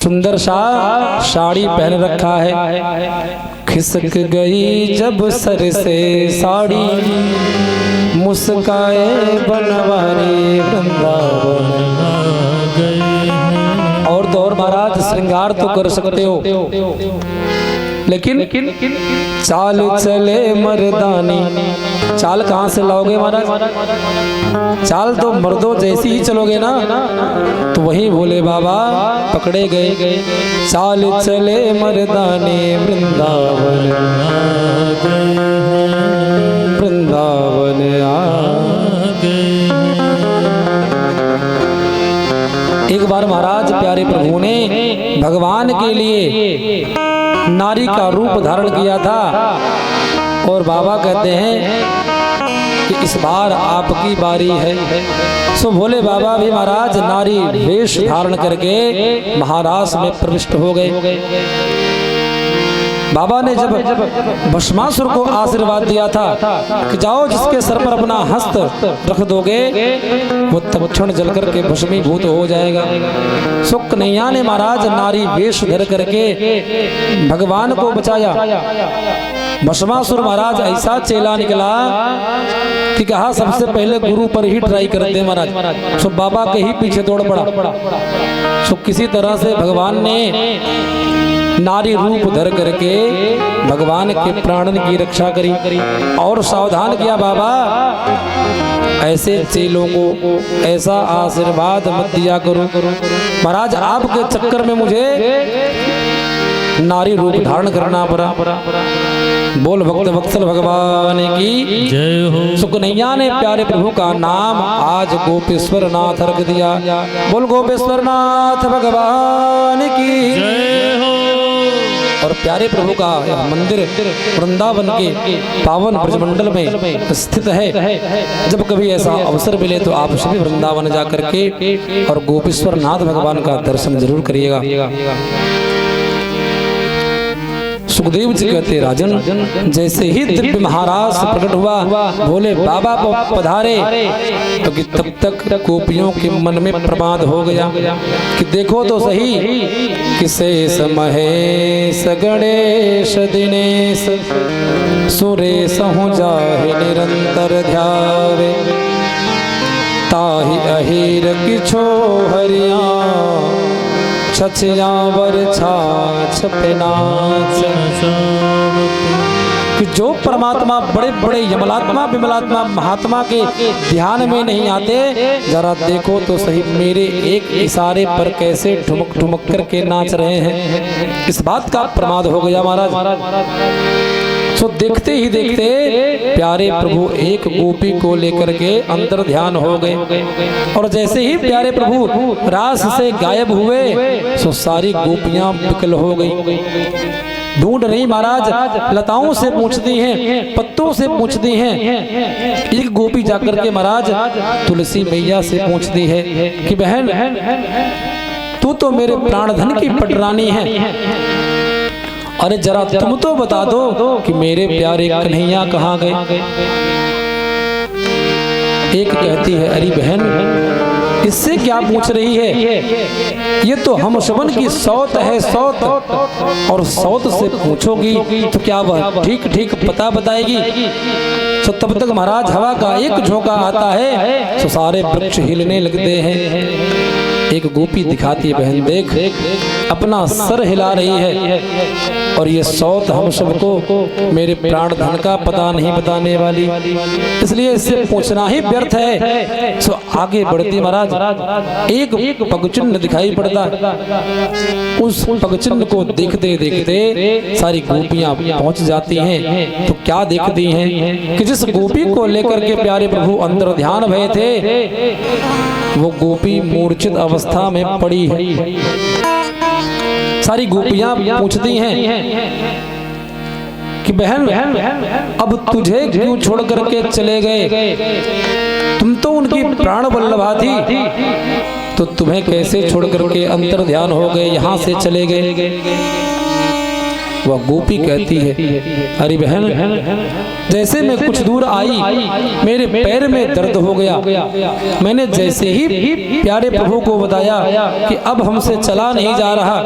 सुंदर सा साड़ी पहन रखा है। खिसक गई जब सर से साड़ी, मुस्काए बनवारी वृंदावन गए। और तो और महाराज श्रृंगार तो कर सकते हो, लेकिन चाल चले मर्दानी, चाल कहाँ से लाओगे महाराज? चाल तो मर्दों जैसी ही चलोगे ना, तो वही भोले बाबा पकड़े गए। चाल चले मर्दानी वृंदावन वृंदावन आ गए। एक बार महाराज प्यारे प्रभु ने भगवान के लिए नारी का रूप धारण किया था, और बाबा कहते हैं कि इस बार आपकी बारी है। सो भोले बाबा भी महाराज नारी वेश धारण करके महाराज में प्रविष्ट हो गए। बाबा ने जब भस्मासुर को आशीर्वाद दिया था कि जाओ जिसके सर पर अपना हस्त रख दोगे वो तत्क्षण जल करके भस्मीभूत हो जाएगा। सो कन्हैया ने महाराज नारी वेश धर करके भगवान को बचाया। भस्मासुर महाराज ऐसा चेला निकला कि कहा सबसे पहले गुरु पर ही ट्राई करते महाराज। सो बाबा के ही पीछे दौड़ पड़ा। सो किसी तरह से भगवान ने नारी रूप धर करके भगवान के प्राणन की रक्षा करी और सावधान किया, बाबा ऐसे चेलों को ऐसा आशीर्वाद मत दिया करो महाराज, आपके चक्कर में मुझे नारी रूप धारण करना पड़ा। बोल भक्त वत्सल भगवान की जय हो। सुकन्हैया ने प्यारे प्रभु का नाम आज गोपेश्वर नाथ रख दिया। बोल गोपेश्वर नाथ भगवान की जय हो। और प्यारे प्रभु का यह मंदिर वृंदावन के पावन ब्रजमंडल में स्थित है। जब कभी ऐसा अवसर मिले तो आप सभी वृंदावन जा करके और गोपेश्वर नाथ भगवान का दर्शन जरूर करिएगा। सुखदेव जी कहते राजन, जैसे ही दिव्य महाराज प्रकट हुआ भोले बाबा को पधारे तो कि तब तक गोपियों के मन में प्रमाद हो गया कि देखो तो सही कि शेष महेश गणेश दिनेश सुरेश हूँ जाहि निरंतर ध्यावे, ताहि अहिर किछो हरिया छछयावर छाछ पे नाच। कि जो परमात्मा बड़े बड़े यमलात्मा विमलात्मा महात्मा के ध्यान में नहीं आते, जरा देखो तो सही मेरे एक इशारे पर कैसे ठुमक ठुमक करके नाच रहे हैं। इस बात का प्रमाद हो गया महाराज। सो देखते ही देखते प्यारे प्रभु एक गोपी को लेकर के अंतर ध्यान हो गए, और जैसे ही प्यारे प्रभु रास से गायब हुए सो सारी गोपियां विकल हो गई। ढूंढ रही महाराज, लताओं से पूछती हैं, पत्तों से पूछती हैं। एक गोपी जाकर के महाराज तुलसी मैया से पूछती है कि बहन तू तो मेरे प्राणधन की पटरानी है, अरे जरा तुम तो बता दो कि मेरे प्यारे कन्हैया कहाँ गए। एक कहती है, अरे बहन इससे क्या पूछ रही है, ये तो हम शबन की सौत है सौत, और सौत से पूछोगी तो क्या वह ठीक ठीक पता बताएगी। तो तब तक महाराज हवा का एक झोंका आता है तो सारे वृक्ष हिलने लगते हैं। एक गोपी दिखाती है, बहन देख अपना सर हिला रही है, और ये सौत हम सबको मेरे प्राण धन का पता नहीं बताने वाली, इसलिए इससे पूछना ही व्यर्थ है। सो आगे बढ़ती महाराज एक पगचिन्ह दिखाई पड़ता, उस पगचिन्ह को देखते देखते सारी गोपियां पहुंच जाती हैं। तो क्या देखती हैं कि जिस गोपी को लेकर के प्यारे प्रभु अंतर ध्यान भये थे वो गोपी मूर्छित अवस्था में पड़ी है। सारी गोपियां पूछती हैं कि बहन अब तुझे क्यों छोड़ करके चले गए, तुम तो उनकी प्राण वल्लभा थी, तो तुम्हें कैसे छोड़ करके अंतर ध्यान हो गए, यहाँ से चले गए। वह गोपी कहती है, अरे बहन, जैसे मैं कुछ दूर आई मेरे पैर में दर्द हो गया। मैंने जैसे ही प्यारे प्रभु को बताया कि अब हमसे चला नहीं जा रहा,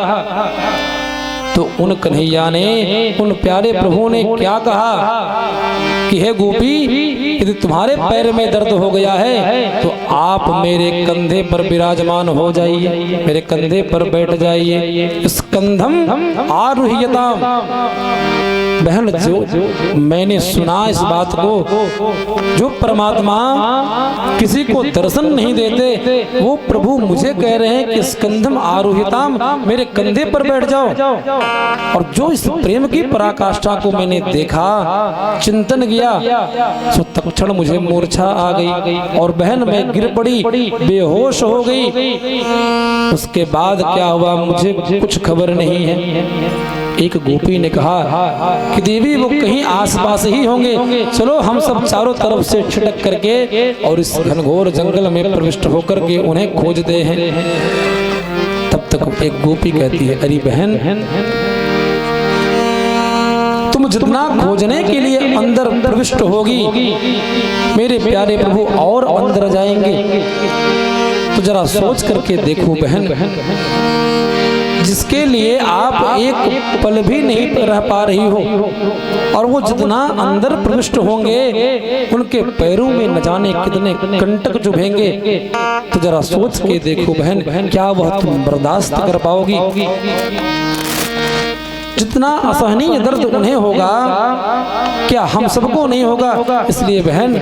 तो उन कन्हैया ने, उन प्यारे प्रभु ने क्या कहा कि हे गोपी, यदि तुम्हारे पैर में दर्द हो गया है तो आप मेरे कंधे पर विराजमान हो जाइए, मेरे कंधे पर बैठ जाइए। स्कंधम आरुह्यताम। बहन, जो मैंने सुना इस बात को, जो परमात्मा किसी को दर्शन नहीं देते, वो प्रभु मुझे कह रहे हैं कि स्कंधम आरुह्यताम, मेरे कंधे पर बैठ जाओ। और जो इस प्रेम की पराकाष्ठा को मैंने देखा, चिंतन किया, तो तत्क्षण मुझे मूर्छा आ गई और बहन मैं गिर पड़ी, बेहोश हो गई। उसके बाद क्या हुआ मुझे कुछ खबर नहीं है। एक गोपी ने कहा कि देवी वो कहीं आसपास ही होंगे, चलो हम सब चारों तरफ से छिटक करके और इस घनघोर जंगल में प्रविष्ट होकर के उन्हें खोजते हैं। तब तक एक गोपी कहती है, अरे बहन, तुम जितना खोजने के लिए अंदर प्रविष्ट होगी, मेरे प्यारे प्रभु और अंदर जाएंगे। तो जरा सोच करके देखो बहन, जिसके लिए आप एक पल भी नहीं रह पा रही हो, और वो जितना अंदर प्रविष्ट होंगे उनके पैरों में न जाने कितने कंटक चुभेंगे। तो जरा सोच के देखो बहन, क्या वह तुम बर्दाश्त कर पाओगी? जितना असहनीय दर्द उन्हें होगा, क्या हम सबको नहीं होगा? इसलिए बहन,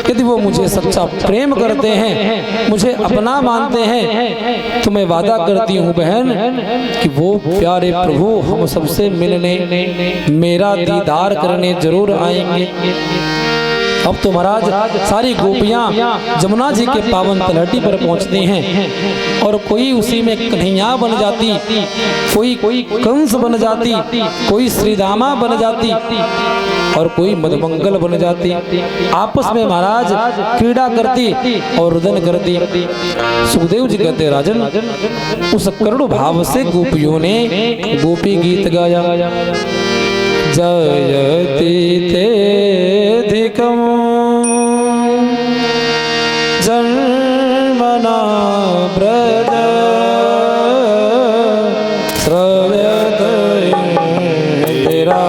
यदि वो मुझे सच्चा प्रेम करते हैं, मुझे अपना मानते हैं, तो मैं वादा करती हूँ बहन कि वो प्यारे प्रभु हम सबसे मिलने, मेरा दीदार करने जरूर आएंगे। अब तो महाराज सारी गोपियां जमुना जी के पावन तलहटी पर पहुंचती हैं, और कोई उसी में कन्हैया बन जाती, कोई कंस बन जाती, कोई श्रीदामा बन जाती, और कोई मधुमंगल बन जाती। आपस में महाराज क्रीड़ा करती और रुदन करती। सुखदेव जी कहते, राजन, उस करुण भाव से गोपियों ने गोपी गीत गाया। जयति तेधिकं जन्मना ब्रज श्रव्यते तेरा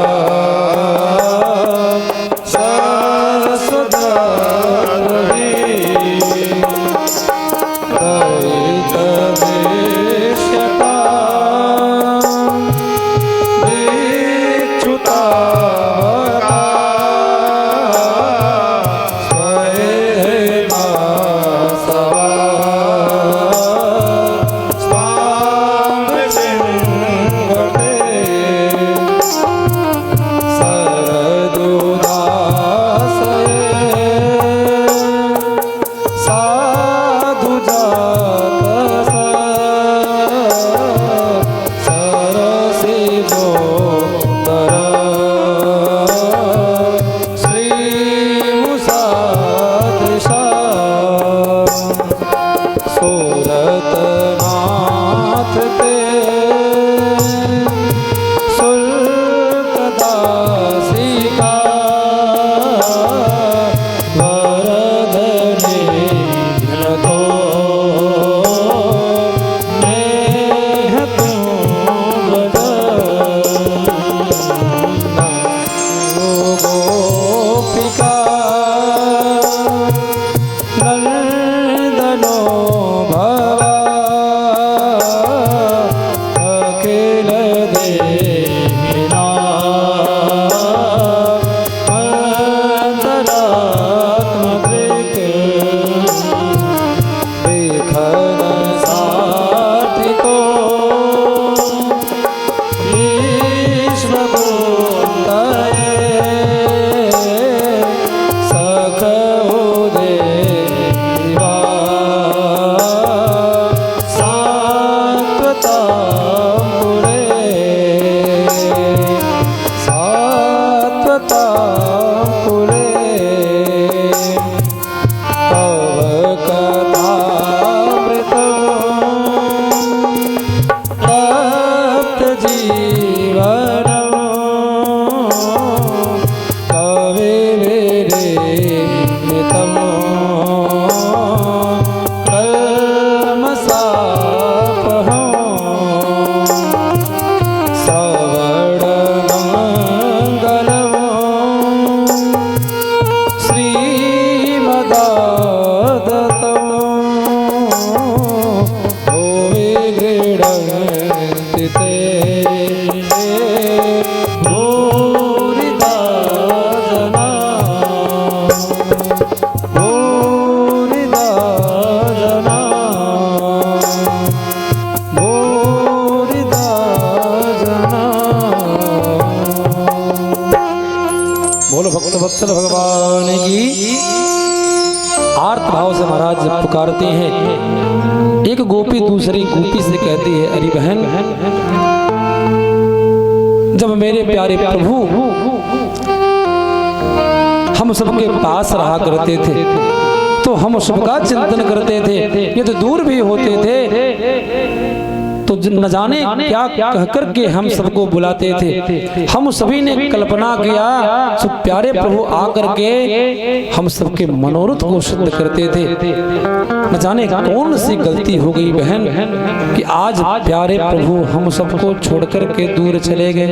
जीवन वंदिते भूरिदा जना भूरिदा जना भूरिदा जना। बोलो भक्त वत्सल भगवान की। आर्त भाव से महाराज जब पुकारते हैं, एक गोपी दूसरी गोपी से कहती है, अरे बहन, जब मेरे प्यारे प्रभु हम सबके पास रहा करते थे तो हम सबका चिंतन करते थे, ये तो दूर भी होते थे तो न जाने क्या कह करके हम सबको बुलाते थे। हम सभी ने कल्पना किया तो प्यारे प्रभु आकर के हम सबके मनोरथ को सिद्ध करते थे। न जाने कौन सी गलती हो गई बहन कि आज प्यारे प्रभु हम सबको छोड़ कर के दूर चले गए।